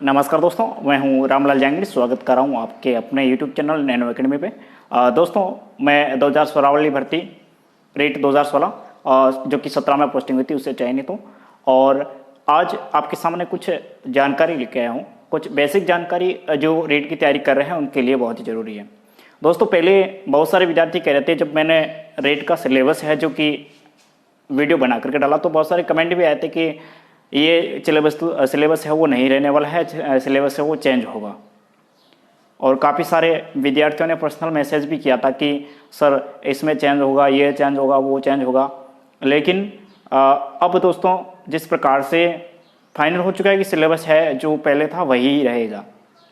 नमस्कार दोस्तों, मैं हूं रामलाल जांगीर। स्वागत कर रहा हूं आपके अपने यूट्यूब चैनल नैनो एकेडमी पे। दोस्तों, मैं 2016 वाली भर्ती रेट 2016 जो कि 17 में पोस्टिंग हुई थी उससे चयनित हूँ और आज आपके सामने कुछ जानकारी लेके आया हूँ। कुछ बेसिक जानकारी जो रेट की तैयारी कर रहे हैं उनके लिए बहुत ही ज़रूरी है। दोस्तों, पहले बहुत सारे विद्यार्थी कह रहे थे, जब मैंने रेट का सिलेबस है जो कि वीडियो बना करके डाला तो बहुत सारे कमेंट भी आए थे कि ये सिलेबस है वो नहीं रहने वाला है, सिलेबस है वो चेंज होगा। और काफ़ी सारे विद्यार्थियों ने पर्सनल मैसेज भी किया था कि सर इसमें चेंज होगा, ये चेंज होगा, वो चेंज होगा। लेकिन अब दोस्तों, जिस प्रकार से फाइनल हो चुका है कि सिलेबस है जो पहले था वही रहेगा।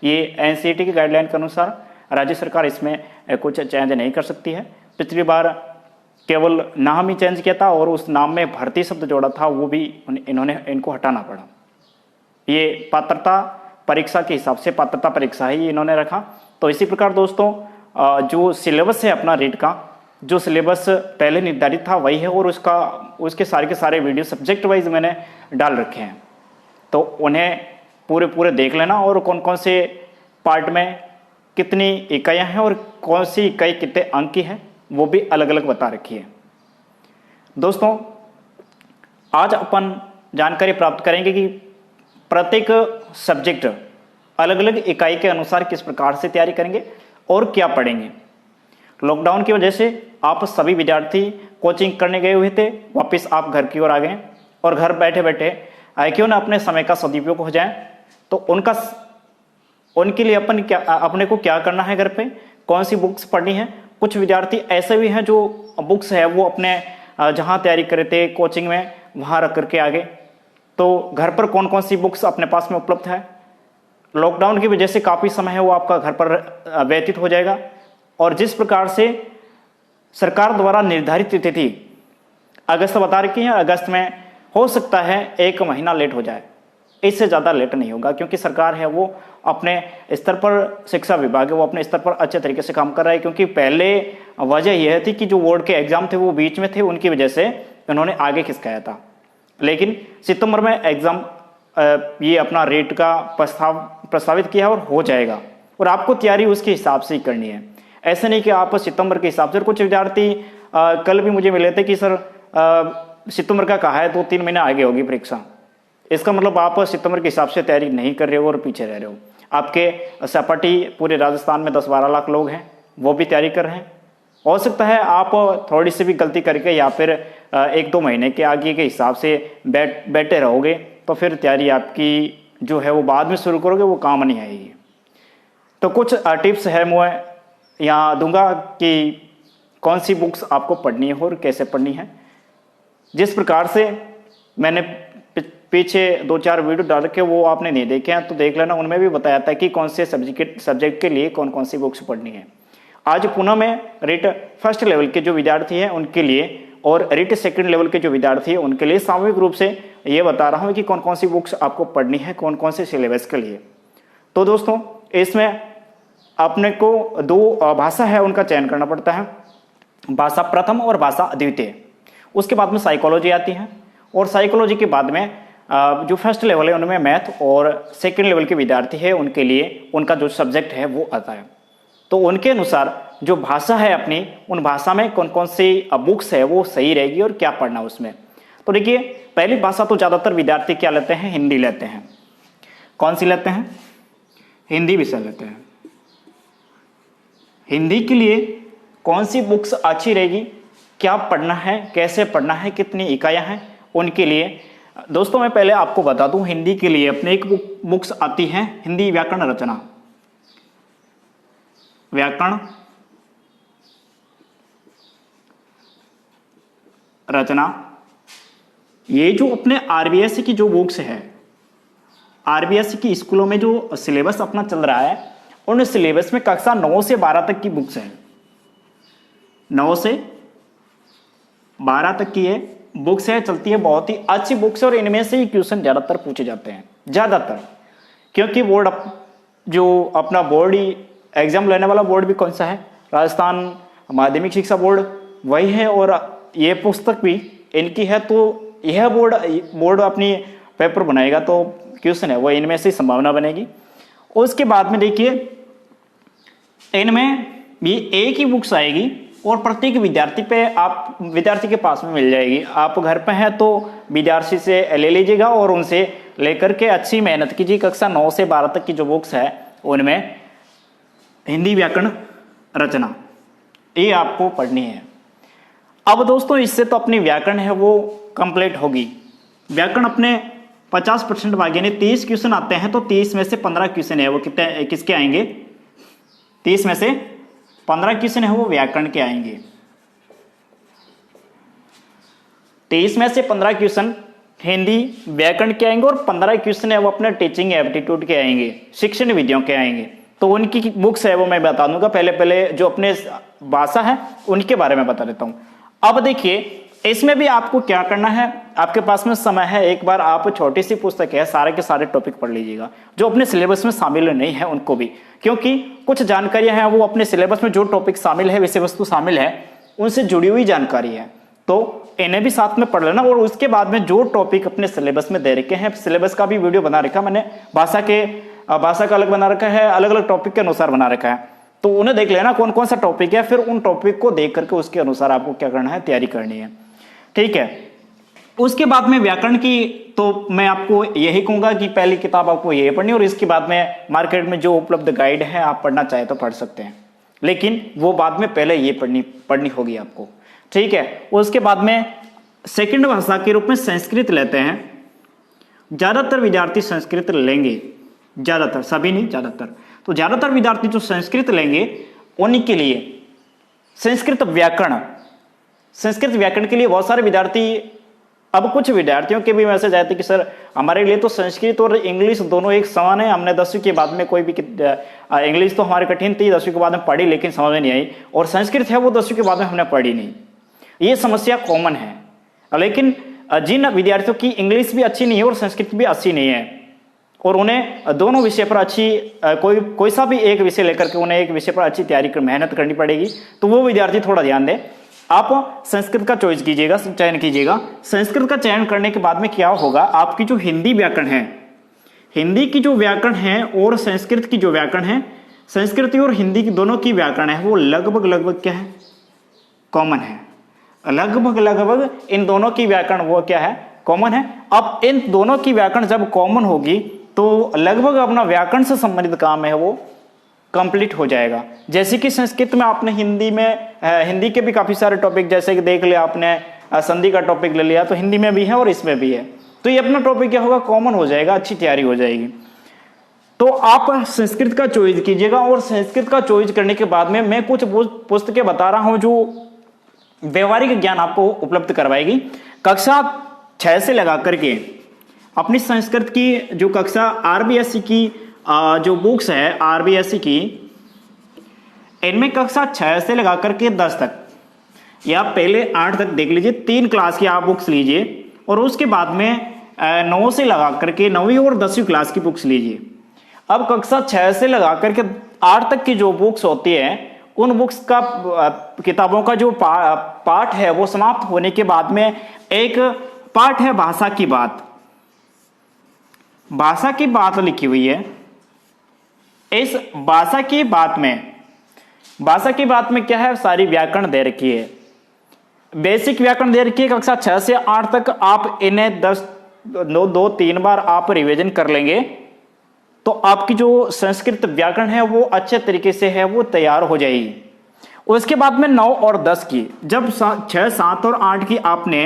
ये एनसीईआरटी की गाइडलाइन के अनुसार राज्य सरकार इसमें कुछ चेंज नहीं कर सकती है। पिछली बार केवल नाम ही चेंज किया था और उस नाम में भर्ती शब्द जोड़ा था, वो भी इनको हटाना पड़ा। ये पात्रता परीक्षा के हिसाब से पात्रता परीक्षा ही इन्होंने रखा। तो इसी प्रकार दोस्तों, जो सिलेबस है अपना रेट का, जो सिलेबस पहले निर्धारित था वही है और उसके सारे के सारे वीडियो सब्जेक्ट वाइज मैंने डाल रखे हैं। तो उन्हें पूरे देख लेना और कौन कौन से पार्ट में कितनी इकाइयाँ हैं और कौन सी इकाई कितने अंक की है वो भी अलग अलग बता रखी है। दोस्तों, आज अपन जानकारी प्राप्त करेंगे कि प्रत्येक सब्जेक्ट अलग अलग इकाई के अनुसार किस प्रकार से तैयारी करेंगे और क्या पढ़ेंगे। लॉकडाउन की वजह से आप सभी विद्यार्थी कोचिंग करने गए हुए थे, वापस आप घर की ओर आ गए और घर बैठे बैठे क्यों ना अपने समय का सदुपयोग हो जाए। तो उनके लिए अपने को क्या करना है, घर पे कौन सी बुक्स पढ़नी है। कुछ विद्यार्थी ऐसे भी हैं जो बुक्स है वो अपने जहाँ तैयारी करे थे कोचिंग में वहाँ रख करके आ गए। तो घर पर कौन कौन सी बुक्स अपने पास में उपलब्ध है। लॉकडाउन की वजह से काफ़ी समय है वो आपका घर पर व्यतीत हो जाएगा। और जिस प्रकार से सरकार द्वारा निर्धारित तिथि अगस्त बता रखी है, अगस्त में हो सकता है 1 महीना लेट हो जाए, इससे ज़्यादा लेट नहीं होगा क्योंकि सरकार है वो अपने स्तर पर, शिक्षा विभाग है वो अपने स्तर पर अच्छे तरीके से काम कर रहा है। क्योंकि पहले वजह यह थी कि जो बोर्ड के एग्जाम थे वो बीच में थे, उनकी वजह से उन्होंने आगे खिसकाया था। लेकिन सितंबर में एग्जाम ये अपना रेट का प्रस्तावित किया और हो जाएगा और आपको तैयारी उसके हिसाब से ही करनी है। ऐसे नहीं कि आप सितंबर के हिसाब से, कुछ विद्यार्थी कल भी मुझे मिले थे कि सर सितंबर का कहा है 2-3 महीने आगे होगी परीक्षा। इसका मतलब आप सितंबर के हिसाब से तैयारी नहीं कर रहे हो और पीछे रह रहे हो। आपके सहपाठी पूरे राजस्थान में 10-12 लाख लोग हैं, वो भी तैयारी कर रहे हैं। हो सकता है आप थोड़ी सी भी गलती करके या फिर 1-2 महीने के आगे के हिसाब से बैठे रहोगे तो फिर तैयारी आपकी जो है वो बाद में शुरू करोगे, वो काम नहीं आएगी। तो कुछ टिप्स है मैं यहाँ दूंगा कि कौन सी बुक्स आपको पढ़नी है और कैसे पढ़नी है। जिस प्रकार से मैंने पीछे 2-4 वीडियो डाल के वो आपने नहीं देखे हैं तो देख लेना, उनमें भी बताया था कि कौन से सब्जेक्ट के लिए कौन कौन सी बुक्स पढ़नी है। आज पुनः मैं रेट फर्स्ट लेवल के जो विद्यार्थी हैं उनके लिए और रेट सेकंड लेवल के जो विद्यार्थी हैं उनके लिए सामूहिक रूप से ये बता रहा हूँ कि कौन कौन सी बुक्स आपको पढ़नी है, कौन कौन से सिलेबस के लिए। तो दोस्तों, इसमें अपने को 2 भाषा है उनका चयन करना पड़ता है, भाषा प्रथम और भाषा द्वितीय। उसके बाद में साइकोलॉजी आती है और साइकोलॉजी के बाद में जो फर्स्ट लेवल है उनमें मैथ और सेकंड लेवल के विद्यार्थी है उनके लिए उनका जो सब्जेक्ट है वो आता है। तो उनके अनुसार जो भाषा है अपनी, उन भाषा में कौन कौन सी बुक्स है वो सही रहेगी और क्या पढ़ना उसमें। तो देखिए, पहली भाषा तो ज़्यादातर विद्यार्थी क्या लेते हैं, हिंदी लेते हैं। कौन सी लेते हैं? हिंदी विषय लेते हैं। हिंदी के लिए कौन सी बुक्स अच्छी रहेगी, क्या पढ़ना है, कैसे पढ़ना है, कितनी इकाइयाँ हैं, उनके लिए दोस्तों मैं पहले आपको बता दूं, हिंदी के लिए अपने एक बुक्स आती है हिंदी व्याकरण रचना। व्याकरण रचना, ये जो अपने आरबीएससी की जो बुक्स है, आरबीएससी की स्कूलों में जो सिलेबस अपना चल रहा है उन सिलेबस में कक्षा 9 से 12 तक की बुक्स हैं। 9 से 12 तक की ये बुक्स है, चलती है, बहुत ही अच्छी बुक्स है और इनमें से ही क्वेश्चन ज़्यादातर पूछे जाते हैं, ज़्यादातर। क्योंकि बोर्ड जो अपना बोर्ड ही एग्जाम लेने वाला बोर्ड भी कौन सा है, राजस्थान माध्यमिक शिक्षा बोर्ड वही है और ये पुस्तक भी इनकी है। तो यह बोर्ड अपनी पेपर बनाएगा तो क्वेश्चन है वो इनमें से संभावना बनेगी। उसके बाद में देखिए इनमें भी एक ही बुक्स आएगी और प्रत्येक विद्यार्थी के पास में मिल जाएगी। आप घर पे हैं तो विद्यार्थी से ले लीजिएगा और उनसे लेकर के अच्छी मेहनत कीजिए। कक्षा 9 से 12 तक की जो बुक्स है उनमें हिंदी व्याकरण रचना ये आपको पढ़नी है। अब दोस्तों इससे तो अपनी व्याकरण है वो कंप्लीट होगी। व्याकरण अपने 50% भागे ने 30 क्वेश्चन आते हैं तो 30 में से 15 क्वेश्चन है वो किसके आएंगे? 30 में से 15 क्वेश्चन है वो व्याकरण के आएंगे। 30 में से 15 क्वेश्चन हिंदी व्याकरण के आएंगे और 15 क्वेश्चन है वो अपने टीचिंग एप्टीट्यूड के आएंगे, शिक्षण विधियों के आएंगे। तो उनकी बुक्स है वो मैं बता दूंगा। पहले जो अपने भाषा है उनके बारे में बता देता हूं। अब देखिए इसमें भी आपको क्या करना है, आपके पास में समय है, एक बार आप छोटी सी पुस्तक है सारे के सारे टॉपिक पढ़ लीजिएगा जो अपने सिलेबस में शामिल नहीं है उनको भी, क्योंकि कुछ जानकारियां हैं वो अपने सिलेबस में जो टॉपिक शामिल है, विषय वस्तु शामिल है, उनसे जुड़ी हुई जानकारी है, तो इन्हें भी साथ में पढ़ लेना। और उसके बाद में जो टॉपिक अपने सिलेबस में दे रखे हैं, सिलेबस का भी वीडियो बना रखा मैंने, भाषा का अलग बना रखा है, अलग अलग टॉपिक के अनुसार बना रखा है, तो उन्हें देख लेना कौन कौन सा टॉपिक है, फिर उन टॉपिक को देख करके उसके अनुसार आपको क्या करना है, तैयारी करनी है। ठीक है। उसके बाद में व्याकरण की तो मैं आपको यही कहूंगा कि पहली किताब आपको यही पढ़नी, और इसके बाद में मार्केट में जो उपलब्ध गाइड है आप पढ़ना चाहे तो पढ़ सकते हैं, लेकिन वो बाद में पहले ये पढ़नी होगी आपको। ठीक है। उसके बाद में सेकंड भाषा के रूप में संस्कृत लेते हैं। ज्यादातर विद्यार्थी संस्कृत लेंगे, ज्यादातर, सभी नहीं, ज्यादातर। तो ज्यादातर विद्यार्थी जो संस्कृत लेंगे उन्हीं के लिए संस्कृत व्याकरण के लिए बहुत सारे विद्यार्थी, अब कुछ विद्यार्थियों के भी मैसेज आए थे कि सर हमारे लिए तो संस्कृत और इंग्लिश दोनों एक समान है, हमने 10वीं के बाद में कोई भी इंग्लिश तो हमारी कठिन थी, 10वीं के बाद में पढ़ी लेकिन समझ में नहीं आई, और संस्कृत है वो 10वीं के बाद में हमने पढ़ी नहीं। ये समस्या कॉमन है। लेकिन जिन विद्यार्थियों की इंग्लिश भी अच्छी नहीं है और संस्कृत भी अच्छी नहीं है और उन्हें दोनों विषय पर अच्छी कोई सा भी एक विषय लेकर के उन्हें एक विषय पर अच्छी तैयारी कर मेहनत करनी पड़ेगी, तो वो विद्यार्थी थोड़ा ध्यान दें। आप संस्कृत का चॉइस कीजिएगा, चयन कीजिएगा। संस्कृत का चयन करने के बाद में क्या होगा, आपकी जो हिंदी व्याकरण है, हिंदी की जो व्याकरण है और संस्कृत की जो व्याकरण है, संस्कृत और हिंदी की दोनों की व्याकरण है वो लगभग क्या है, कॉमन है। लगभग इन दोनों की व्याकरण वो क्या है, कॉमन है। अब इन दोनों की व्याकरण जब कॉमन होगी तो लगभग अपना व्याकरण से संबंधित काम है वो कंप्लीट हो जाएगा। जैसे कि संस्कृत में आपने हिंदी के भी काफी सारे टॉपिक, जैसे कि देख लिया आपने संधि का टॉपिक ले लिया, तो हिंदी में भी है और इसमें भी है, तो ये अपना टॉपिक क्या होगा, कॉमन हो जाएगा, अच्छी तैयारी हो जाएगी। तो आप संस्कृत का चॉइस कीजिएगा, और संस्कृत का चॉइस करने के बाद में मैं कुछ पुस्तकें बता रहा हूं जो व्यवहारिक ज्ञान आपको उपलब्ध करवाएगी। कक्षा 6 से लगा करके अपनी संस्कृत की जो कक्षा आरबीएससी की जो बुक्स है आरबीएससी की, इनमें कक्षा 6 से लगा करके 10 तक या पहले 8 तक देख लीजिए, 3 क्लास की आप बुक्स लीजिए, और उसके बाद में 9 से लगा करके 9वीं और 10वीं क्लास की बुक्स लीजिए। अब कक्षा 6 से लगा करके 8 तक की जो बुक्स होती है, उन बुक्स का किताबों का जो पाठ है वो समाप्त होने के बाद में एक पाठ है भाषा की बात। भाषा की बात लिखी हुई है। इस भाषा की बात में क्या है, सारी व्याकरण दे रखी है, बेसिक व्याकरण दे रखी है। कक्षा 6 से 8 तक आप इन्हें 2-3 बार आप रिवीजन कर लेंगे तो आपकी जो संस्कृत व्याकरण है वो अच्छे तरीके से है वो तैयार हो जाएगी। उसके बाद में 9 और 10 की, जब 6, 7 और 8 की आपने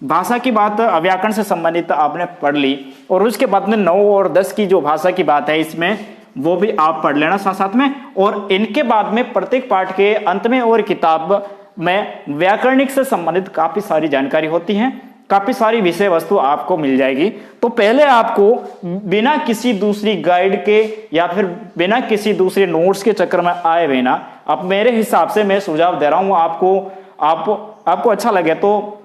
भाषा की बात व्याकरण से संबंधित आपने पढ़ ली, और उसके बाद में 9 और 10 की जो भाषा की बात है इसमें वो भी आप पढ़ लेना साथ साथ में। और इनके बाद में प्रत्येक पाठ के अंत में और किताब में व्याकरणिक से संबंधित काफी सारी जानकारी होती है, काफी सारी विषय वस्तु आपको मिल जाएगी। तो पहले आपको बिना किसी दूसरी गाइड के या फिर बिना किसी दूसरे नोट्स के चक्कर में आए बिना, अब मेरे हिसाब से मैं सुझाव दे रहा हूं आपको अच्छा लगे तो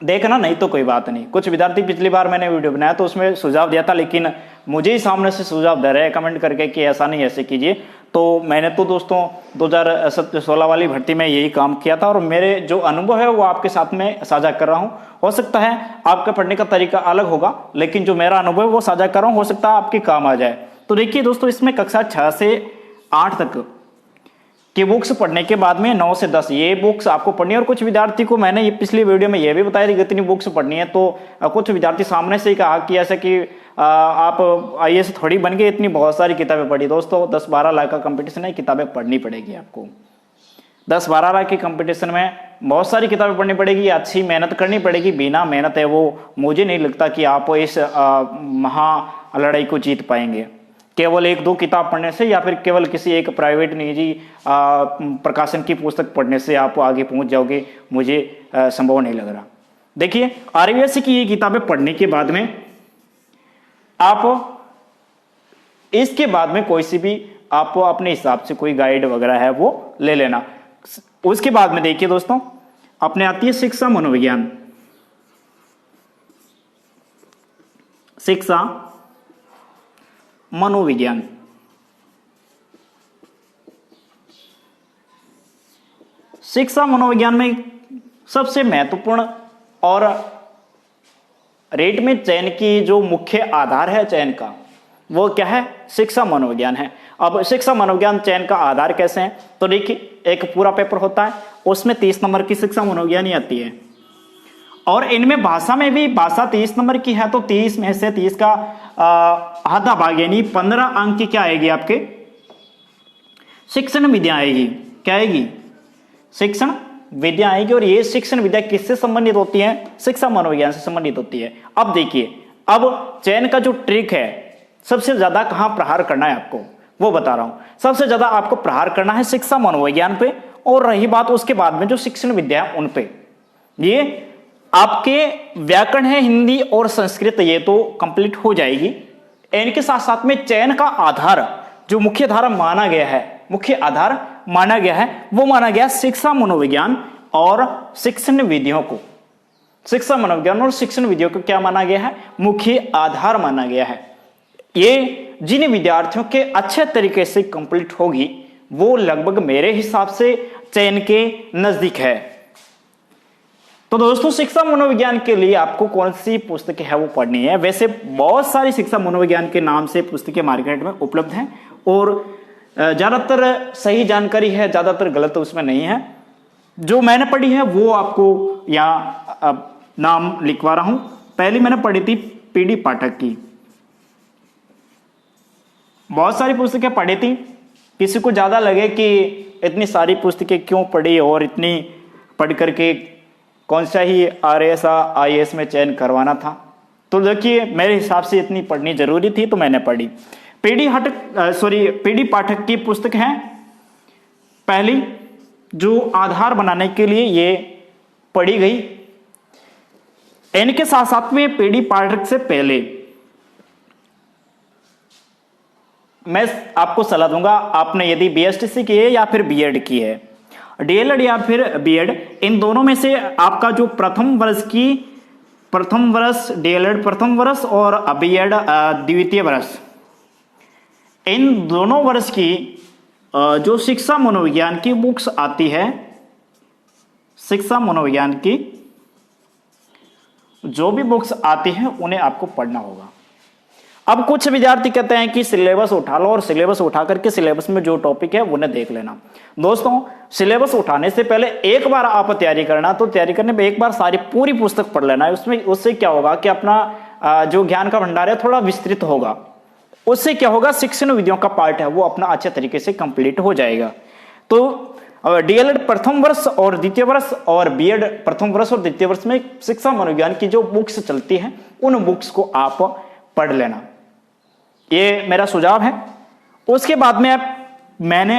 देखना नहीं तो कोई बात नहीं। कुछ विद्यार्थी पिछली बार मैंने वीडियो बनाया तो उसमें सुझाव दिया था, लेकिन मुझे ही सामने से सुझाव दे रहे हैं कमेंट करके कि ऐसा नहीं ऐसे कीजिए। तो मैंने तो दोस्तों 2016 वाली भर्ती में यही काम किया था और मेरे जो अनुभव है वो आपके साथ में साझा कर रहा हूँ। हो सकता है आपका पढ़ने का तरीका अलग होगा, लेकिन जो मेरा अनुभव है वो साझा कर रहा हूँ, हो सकता है आपके काम आ जाए। तो देखिए दोस्तों, इसमें कक्षा 6 से 8 तक कि बुक्स पढ़ने के बाद में 9 से 10 ये बुक्स आपको पढ़नी है। और कुछ विद्यार्थी को मैंने ये पिछली वीडियो में ये भी बताया कि कितनी बुक्स पढ़नी है, तो कुछ विद्यार्थी सामने से ही कहा कि ऐसा कि आप आईएएस थोड़ी बन गए, इतनी बहुत सारी किताबें पढ़ी। दोस्तों 10-12 लाख का कंपटीशन है, किताबें पढ़नी पड़ेगी आपको। 10-12 लाख की कंपटीशन में बहुत सारी किताबें पढ़नी पड़ेगी, अच्छी मेहनत करनी पड़ेगी। बिना मेहनत है वो मुझे नहीं लगता कि आप इस महा लड़ाई को जीत पाएंगे केवल 1-2 किताब पढ़ने से, या फिर केवल किसी एक प्राइवेट निजी प्रकाशन की पुस्तक पढ़ने से आप आगे पहुंच जाओगे, मुझे संभव नहीं लग रहा। देखिए आरबीएससी की ये किताबें पढ़ने के बाद में आप इसके बाद में कोई सी भी आप अपने हिसाब से कोई गाइड वगैरह है वो ले लेना। उसके बाद में देखिए दोस्तों, अपने आती है शिक्षा मनोविज्ञान। शिक्षा मनोविज्ञान, शिक्षा मनोविज्ञान में सबसे महत्वपूर्ण और रेट में चयन की जो मुख्य आधार है चयन का, वो क्या है? शिक्षा मनोविज्ञान है। अब शिक्षा मनोविज्ञान चयन का आधार कैसे है? तो देखिए एक पूरा पेपर होता है, उसमें 30 नंबर की शिक्षा मनोविज्ञान ही आती है, और इनमें भाषा में भी भाषा 30 नंबर की है, तो 30 में से 30 का आधा भाग यानी 15 अंक की क्या आएगी? आपके शिक्षण विद्या आएगी। क्या आएगी? शिक्षण विद्या आएगी। और ये शिक्षण विद्या किससे संबंधित होती है? शिक्षा मनोविज्ञान से संबंधित होती है। अब देखिए, अब चयन का जो ट्रिक है, सबसे ज्यादा कहां प्रहार करना है आपको वो बता रहा हूं। सबसे ज्यादा आपको प्रहार करना है शिक्षा मनोविज्ञान पे, और रही बात उसके बाद में जो शिक्षण विद्या है उन पे। ये आपके व्याकरण है, हिंदी और संस्कृत, ये तो कंप्लीट हो जाएगी। इनके साथ साथ में चयन का आधार जो मुख्य धारा माना गया है, मुख्य आधार माना गया है, वो माना गया शिक्षा मनोविज्ञान और शिक्षण विधियों को। शिक्षा मनोविज्ञान और शिक्षण विधियों को क्या माना गया है? मुख्य आधार माना गया है। ये जिन विद्यार्थियों के अच्छे तरीके से कंप्लीट होगी वो लगभग मेरे हिसाब से चयन के नजदीक है। तो दोस्तों शिक्षा मनोविज्ञान के लिए आपको कौन सी पुस्तकें है वो पढ़नी है। वैसे बहुत सारी शिक्षा मनोविज्ञान के नाम से पुस्तकें मार्केट में उपलब्ध हैं, और ज्यादातर सही जानकारी है, ज्यादातर गलत उसमें नहीं है। जो मैंने पढ़ी है वो आपको यहाँ नाम लिखवा रहा हूं। पहली मैंने पढ़ी थी पीडी पाठक की। बहुत सारी पुस्तकें पढ़ी थी। किसी को ज्यादा लगे कि इतनी सारी पुस्तकें क्यों पढ़ी और इतनी पढ़ करके कौन सा ही आरएएस आईएएस में चयन करवाना था, तो देखिए मेरे हिसाब से इतनी पढ़नी जरूरी थी तो मैंने पढ़ी। पीडी पाठक की पुस्तक है पहली, जो आधार बनाने के लिए ये पढ़ी गई। इनके साथ साथ में पीडी पाठक से पहले मैं आपको सलाह दूंगा, आपने यदि बीएसटीसी की है या फिर बीएड की है, डीएलएड या फिर बीएड, इन दोनों में से आपका जो प्रथम वर्ष डीएलएड प्रथम वर्ष और बीएड द्वितीय वर्ष, इन दोनों वर्ष की जो शिक्षा मनोविज्ञान की बुक्स आती है, शिक्षा मनोविज्ञान की जो भी बुक्स आती हैं उन्हें आपको पढ़ना होगा। अब कुछ विद्यार्थी कहते हैं कि सिलेबस उठा लो और सिलेबस उठा करके सिलेबस में जो टॉपिक है उन्हें देख लेना। दोस्तों सिलेबस उठाने से पहले एक बार आप तैयारी करना, तो तैयारी करने में एक बार सारी पूरी पुस्तक पढ़ लेना है। उसमें उससे क्या होगा कि अपना जो ज्ञान का भंडार है थोड़ा विस्तृत होगा। उससे क्या होगा, शिक्षण विधियों का पार्ट है वो अपना अच्छे तरीके से कंप्लीट हो जाएगा। तो डीएलएड प्रथम वर्ष और द्वितीय वर्ष और बीएड प्रथम वर्ष और द्वितीय वर्ष में शिक्षा मनोविज्ञान की जो बुक्स चलती हैं उन बुक्स को आप पढ़ लेना, ये मेरा सुझाव है। उसके बाद में मैंने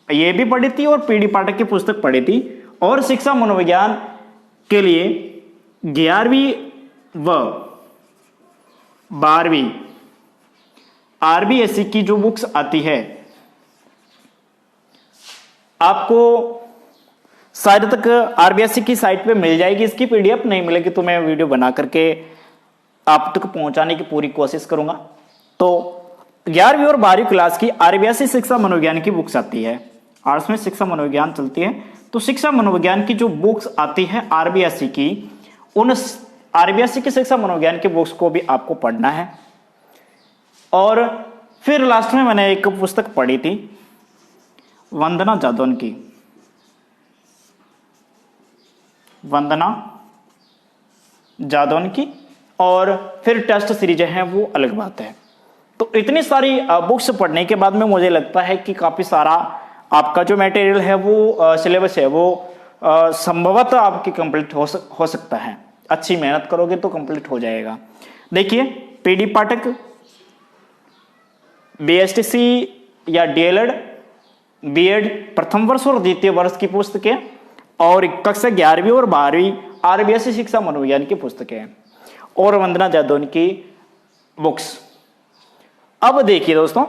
ये भी पढ़ी थी और पीडी पाठक की पुस्तक पढ़ी थी, और शिक्षा मनोविज्ञान के लिए 11वीं व 12वीं आरबीएससी की जो बुक्स आती है, आपको शायद तक आरबीएससी की साइट पे मिल जाएगी, इसकी पीडीएफ नहीं मिलेगी तो मैं वीडियो बना करके आप तक पहुंचाने की पूरी कोशिश करूंगा। तो 11वीं और 12वीं क्लास की आरबीएससी शिक्षा मनोविज्ञान की बुक्स आती है, आर्ट्स में शिक्षा मनोविज्ञान चलती है, तो शिक्षा मनोविज्ञान की जो बुक्स आती है आरबीएससी की, उन आरबीएससी की शिक्षा मनोविज्ञान की बुक्स को भी आपको पढ़ना है। और फिर लास्ट में मैंने एक पुस्तक पढ़ी थी वंदना जादौन की, वंदना जादौन की, और फिर टेस्ट सीरीज है वो अलग बात है। तो इतनी सारी बुक्स पढ़ने के बाद में मुझे लगता है कि काफी सारा आपका जो मटेरियल है वो सिलेबस है वो संभवतः आपकी कंप्लीट हो सकता है। अच्छी मेहनत करोगे तो कंप्लीट हो जाएगा। देखिए पीडी पाठक, बीएसटीसी या डीएलएड, बीएड प्रथम वर्ष और द्वितीय वर्ष की पुस्तकें, और कक्षा 11वीं और 12वीं आरबीएससी शिक्षा मनोविज्ञान की पुस्तकें, और वंदना जादौन की बुक्स। अब देखिए दोस्तों,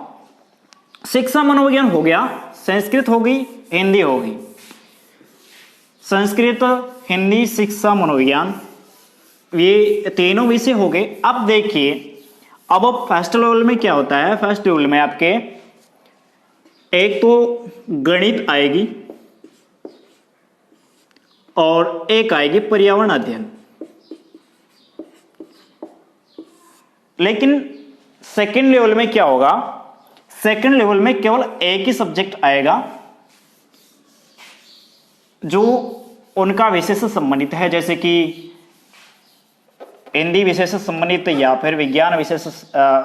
शिक्षा मनोविज्ञान हो गया, संस्कृत हो गई, हिंदी हो गई। संस्कृत, हिंदी, शिक्षा मनोविज्ञान, ये तीनों विषय हो गए। अब देखिए, अब फर्स्ट लेवल में क्या होता है, फर्स्ट लेवल में आपके एक तो गणित आएगी और एक आएगी पर्यावरण अध्ययन। लेकिन सेकंड लेवल में क्या होगा, सेकंड लेवल में केवल एक ही सब्जेक्ट आएगा जो उनका विषय से संबंधित है, जैसे कि हिंदी विषय से संबंधित, या फिर विज्ञान विषय से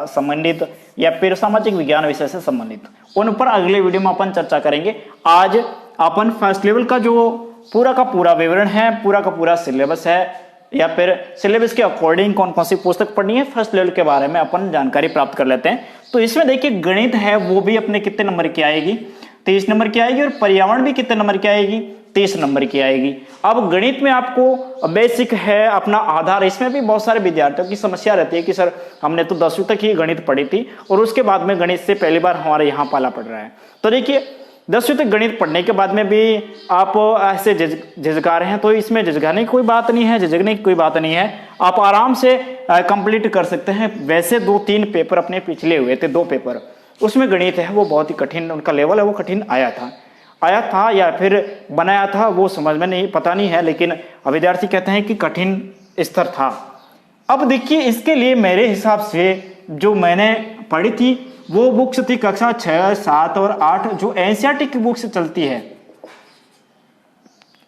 संबंधित, या फिर सामाजिक विज्ञान विषय से संबंधित। उन पर अगले वीडियो में अपन चर्चा करेंगे। आज अपन फर्स्ट लेवल का जो पूरा का पूरा विवरण है, पूरा का पूरा सिलेबस है, या फिर सिलेबस के अकॉर्डिंग कौन कौन सी पुस्तक पढ़नी है, फर्स्ट लेवल के बारे में अपन जानकारी प्राप्त कर लेते हैं। तो इसमें देखिए गणित है वो भी अपने कितने नंबर की आएगी, 30 नंबर की आएगी, और पर्यावरण भी कितने नंबर की आएगी, 30 नंबर की आएगी। अब गणित में आपको बेसिक है अपना आधार। इसमें भी बहुत सारे विद्यार्थियों की समस्या रहती है कि सर हमने तो 10वीं तक ही गणित पढ़ी थी और उसके बाद में गणित से पहली बार हमारे यहाँ पाला पड़ रहा है। तो देखिए 10वीं तक गणित पढ़ने के बाद में भी आप ऐसे झिझका रहे हैं, तो इसमें झिझकाने की कोई बात नहीं है, झिझकने की कोई बात नहीं है, आप आराम से कंप्लीट कर सकते हैं। वैसे 2-3 पेपर अपने पिछले हुए थे, 2 पेपर, उसमें गणित है वो बहुत ही कठिन, उनका लेवल है वो कठिन आया था या फिर बनाया था, वो समझ में नहीं, पता नहीं है, लेकिन विद्यार्थी कहते हैं कि कठिन स्तर था। अब देखिए इसके लिए मेरे हिसाब से जो मैंने पढ़ी थी वो बुक्स थी कक्षा 6, 7 और 8, जो एनसीईआरटी की बुक्स चलती है।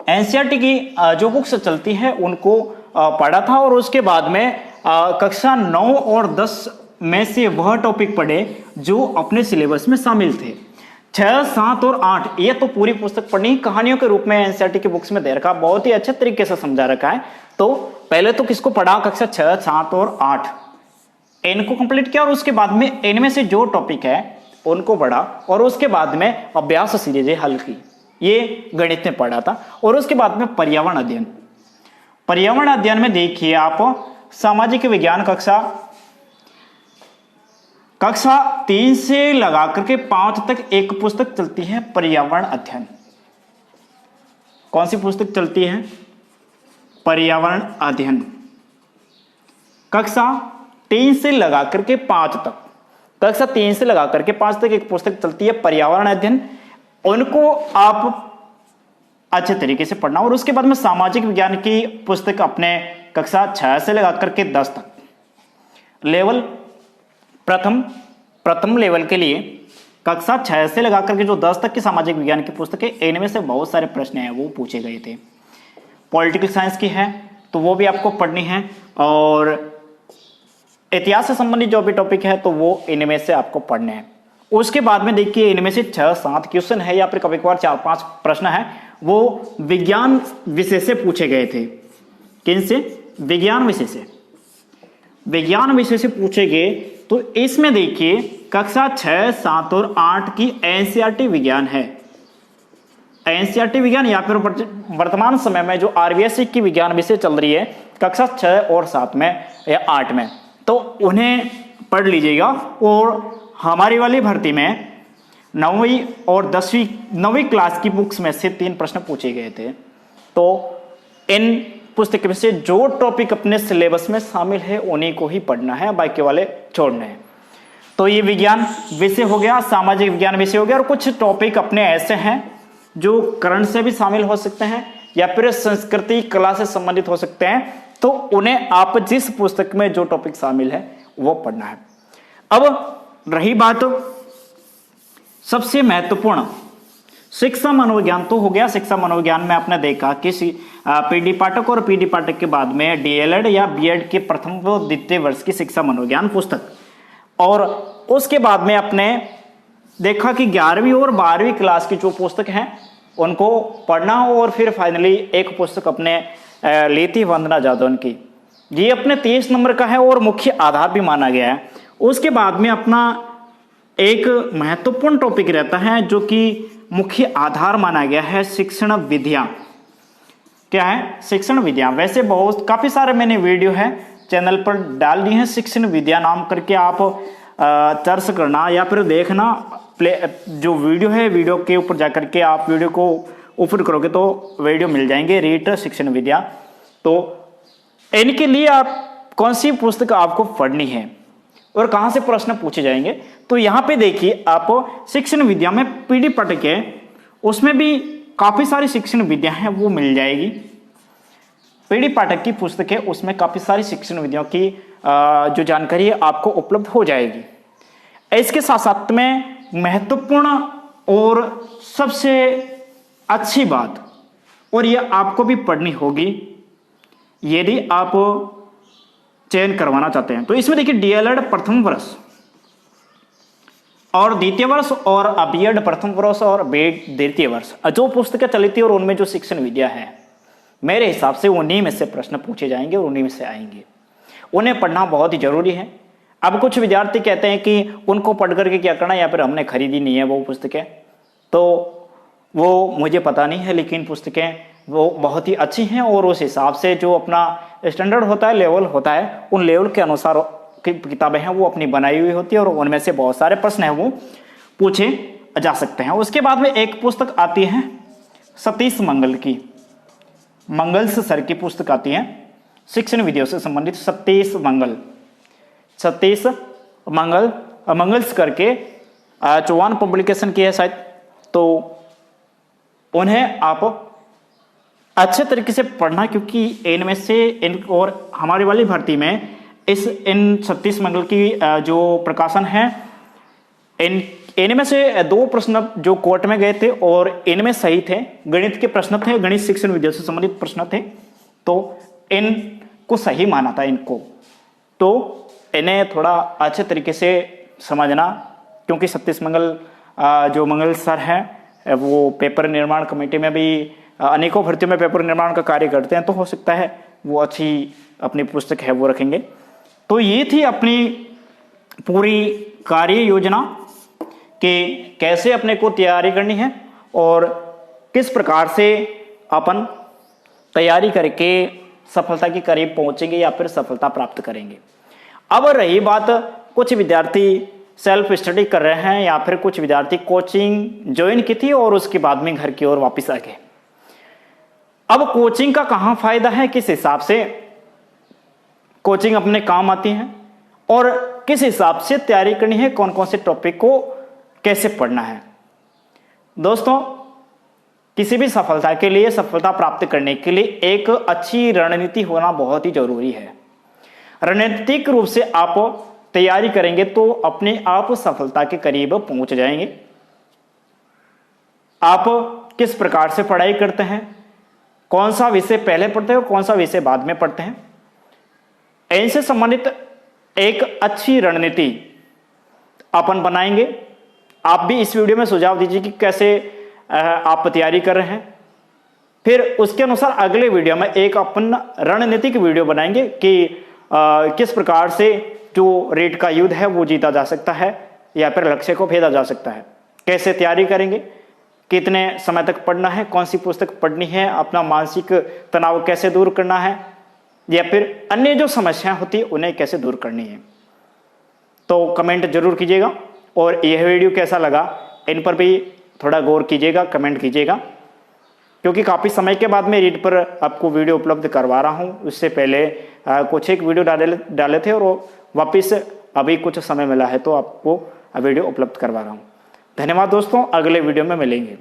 एनसीईआरटी की जो बुक्स चलती है उनको पढ़ा था, और उसके बाद में कक्षा 9 और 10 में से वह टॉपिक पढ़े जो अपने सिलेबस में शामिल थे। 6, 7 और 8 ये तो पूरी पुस्तक पढ़नी कहानियों के रूप में एनसीईआरटी की बुक्स में दे रखा, बहुत ही अच्छे तरीके से समझा रखा है। तो पहले तो किसको पढ़ा, कक्षा 6, 7 और 8 इनको कंप्लीट किया, और उसके बाद में इनमें से जो टॉपिक है उनको पढ़ा, और उसके बाद में अभ्यास सीरीजें हल की, ये गणित में पढ़ा था। और उसके बाद में पर्यावरण अध्ययन, पर्यावरण अध्ययन में देखिए आप सामाजिक विज्ञान कक्षा 3 से लगा करके 5 तक एक पुस्तक चलती है पर्यावरण अध्ययन। कौन सी पुस्तक चलती है, पर्यावरण अध्ययन। कक्षा 3 से लगा करके 5 तक, कक्षा 3 से लगा करके 5 तक एक पुस्तक चलती है पर्यावरण अध्ययन, उनको आप अच्छे तरीके से पढ़ना। और उसके बाद में सामाजिक विज्ञान की पुस्तक अपने कक्षा 6 से लगा करके 10 तक लेवल, प्रथम लेवल के लिए कक्षा 6 से लगा करके जो 10 तक की सामाजिक विज्ञान की पुस्तकें, इनमें से बहुत सारे प्रश्न हैं वो पूछे गए थे। पॉलिटिकल साइंस की है तो वो भी आपको पढ़नी है, और इतिहास से संबंधित जो भी टॉपिक है तो वो इनमें से आपको पढ़ने हैं। उसके बाद में देखिए इनमें से 6-7 क्वेश्चन है, या फिर कभी कभार 4-5 प्रश्न है वो विज्ञान विषय से पूछे गए थे। किन से, विज्ञान विषय से, विज्ञान विषय से पूछे गए। तो इसमें देखिए कक्षा 6, 7 और 8 की एनसीईआरटी विज्ञान है, एनसीईआरटी विज्ञान, या फिर वर्तमान समय में जो आरबीएससी की विज्ञान विषय चल रही है कक्षा 6 और 7 में या 8 में, तो उन्हें पढ़ लीजिएगा। और हमारी वाली भर्ती में 9वीं और 10वीं 9वीं क्लास की बुक्स में से 3 प्रश्न पूछे गए थे, तो इन पुस्तक में से जो टॉपिक अपने सिलेबस में शामिल है उन्हीं को ही पढ़ना है, बाकी वाले छोड़ने हैं। तो ये विज्ञान विषय हो गया, सामाजिक विज्ञान विषय हो गया, और कुछ टॉपिक अपने ऐसे हैं जो करंट से भी शामिल हो सकते हैं या फिर संस्कृति कला से संबंधित हो सकते हैं, तो उन्हें आप जिस पुस्तक में जो टॉपिक शामिल है वो पढ़ना है। अब रही बात सबसे महत्वपूर्ण, शिक्षा मनोविज्ञान तो हो गया। शिक्षा मनोविज्ञान में आपने देखा कि पीडी पाठक और पीडी पाठक के बाद में डीएलएड या बीएड के प्रथम व द्वितीय वर्ष की शिक्षा मनोविज्ञान पुस्तक, और उसके बाद में आपने देखा कि 11वीं और 12वीं क्लास की जो पुस्तक हैं उनको पढ़ना, और फिर फाइनली एक पुस्तक अपने ली थी वंदना जादौन की, ये अपने 23 नंबर का है और मुख्य आधार भी माना गया है। उसके बाद में अपना एक महत्वपूर्ण टॉपिक रहता है जो कि मुख्य आधार माना गया है, शिक्षण विधियां। क्या है? शिक्षण विधियां। वैसे बहुत काफी सारे मैंने वीडियो है चैनल पर डाल दिए हैं, शिक्षण विद्या नाम करके आप सर्च करना या फिर देखना, जो वीडियो है वीडियो के ऊपर जाकर के आप वीडियो को ओपन करोगे तो वीडियो मिल जाएंगे, रीट शिक्षण विद्या। तो इनके लिए आप कौन सी पुस्तक आपको पढ़नी है और कहां से प्रश्न पूछे जाएंगे, तो यहां पे देखिए आप शिक्षण विद्या में पीडी पाठक है, उसमें भी काफी सारी शिक्षण विद्या है वो मिल जाएगी। पीडी पाठक की पुस्तक है उसमें काफी सारी शिक्षण विधियों की जो जानकारी है आपको उपलब्ध हो जाएगी। इसके साथ साथ में महत्वपूर्ण और सबसे अच्छी बात, और यह आपको भी पढ़नी होगी यदि आप चयन करवाना चाहते हैं, तो इसमें देखिए डीएलएड प्रथम वर्ष और द्वितीय वर्ष और बीएड प्रथम वर्ष और बीएड द्वितीय वर्ष जो पुस्तकें चली थी और उनमें जो शिक्षण विद्या है, मेरे हिसाब से उन्हीं में से प्रश्न पूछे जाएंगे और उन्हीं में से आएंगे। उन्हें पढ़ना बहुत ही जरूरी है। अब कुछ विद्यार्थी कहते हैं कि उनको पढ़ करके क्या करना, या फिर हमने खरीदी नहीं है वो पुस्तकें, तो वो मुझे पता नहीं है, लेकिन पुस्तकें वो बहुत ही अच्छी हैं और उस हिसाब से जो अपना स्टैंडर्ड होता है, लेवल होता है, उन लेवल के अनुसार की किताबें हैं वो अपनी बनाई हुई होती है और उनमें से बहुत सारे प्रश्न हैं वो पूछे जा सकते हैं। उसके बाद में एक पुस्तक आती है सतीश मंगल की, मंगल्स सर की पुस्तक आती है शिक्षण विधियों से संबंधित। सतीश मंगल मंगल्स करके चौहान पब्लिकेशन की है शायद, तो उन्हें आप अच्छे तरीके से पढ़ना, क्योंकि इनमें से इन और हमारी वाली भर्ती में इन सतीश मंगल की जो प्रकाशन है, इनमें से 2 प्रश्न जो कोर्ट में गए थे और इनमें सही थे, गणित के प्रश्न थे, गणित शिक्षण विधियों से संबंधित प्रश्न थे, तो इनको सही माना था इनको। तो इन्हें थोड़ा अच्छे तरीके से समझना, क्योंकि सतीश मंगल जो मंगल सर हैं वो पेपर निर्माण कमेटी में भी अनेकों भर्तियों में पेपर निर्माण का कार्य करते हैं, तो हो सकता है वो अच्छी अपनी पुस्तक है वो रखेंगे। तो ये थी अपनी पूरी कार्य योजना कि कैसे अपने को तैयारी करनी है और किस प्रकार से अपन तैयारी करके सफलता के करीब पहुंचेंगे या फिर सफलता प्राप्त करेंगे। अब रही बात, कुछ विद्यार्थी सेल्फ स्टडी कर रहे हैं या फिर कुछ विद्यार्थी कोचिंग ज्वाइन की थी और उसके बाद में घर की ओर वापस आ गए। अब कोचिंग का कहां फायदा है, किस हिसाब से कोचिंग अपने काम आती है और किस हिसाब से तैयारी करनी है, कौन कौन से टॉपिक को कैसे पढ़ना है। दोस्तों, किसी भी सफलता के लिए, सफलता प्राप्त करने के लिए एक अच्छी रणनीति होना बहुत ही जरूरी है। रणनीतिक रूप से आप तैयारी करेंगे तो अपने आप सफलता के करीब पहुंच जाएंगे। आप किस प्रकार से पढ़ाई करते हैं, कौन सा विषय पहले पढ़ते हैं और कौन सा विषय बाद में पढ़ते हैं, इनसे संबंधित एक अच्छी रणनीति अपन बनाएंगे। आप भी इस वीडियो में सुझाव दीजिए कि कैसे आप तैयारी कर रहे हैं, फिर उसके अनुसार अगले वीडियो में एक अपन रणनीतिक वीडियो बनाएंगे कि किस प्रकार से जो रेट का युद्ध है वो जीता जा सकता है या फिर लक्ष्य को भेदा जा सकता है, कैसे तैयारी करेंगे, कितने समय तक पढ़ना है, कौन सी पुस्तक पढ़नी है, अपना मानसिक तनाव कैसे दूर करना है, या फिर अन्य जो समस्याएं होती है उन्हें कैसे दूर करनी है। तो कमेंट जरूर कीजिएगा और यह वीडियो कैसा लगा इन पर भी थोड़ा गौर कीजिएगा, कमेंट कीजिएगा, क्योंकि काफ़ी समय के बाद मैं रीट पर आपको वीडियो उपलब्ध करवा रहा हूँ। उससे पहले कुछ एक वीडियो डाले थे और वापस अभी कुछ समय मिला है तो आपको वीडियो उपलब्ध करवा रहा हूँ। धन्यवाद दोस्तों, अगले वीडियो में मिलेंगे।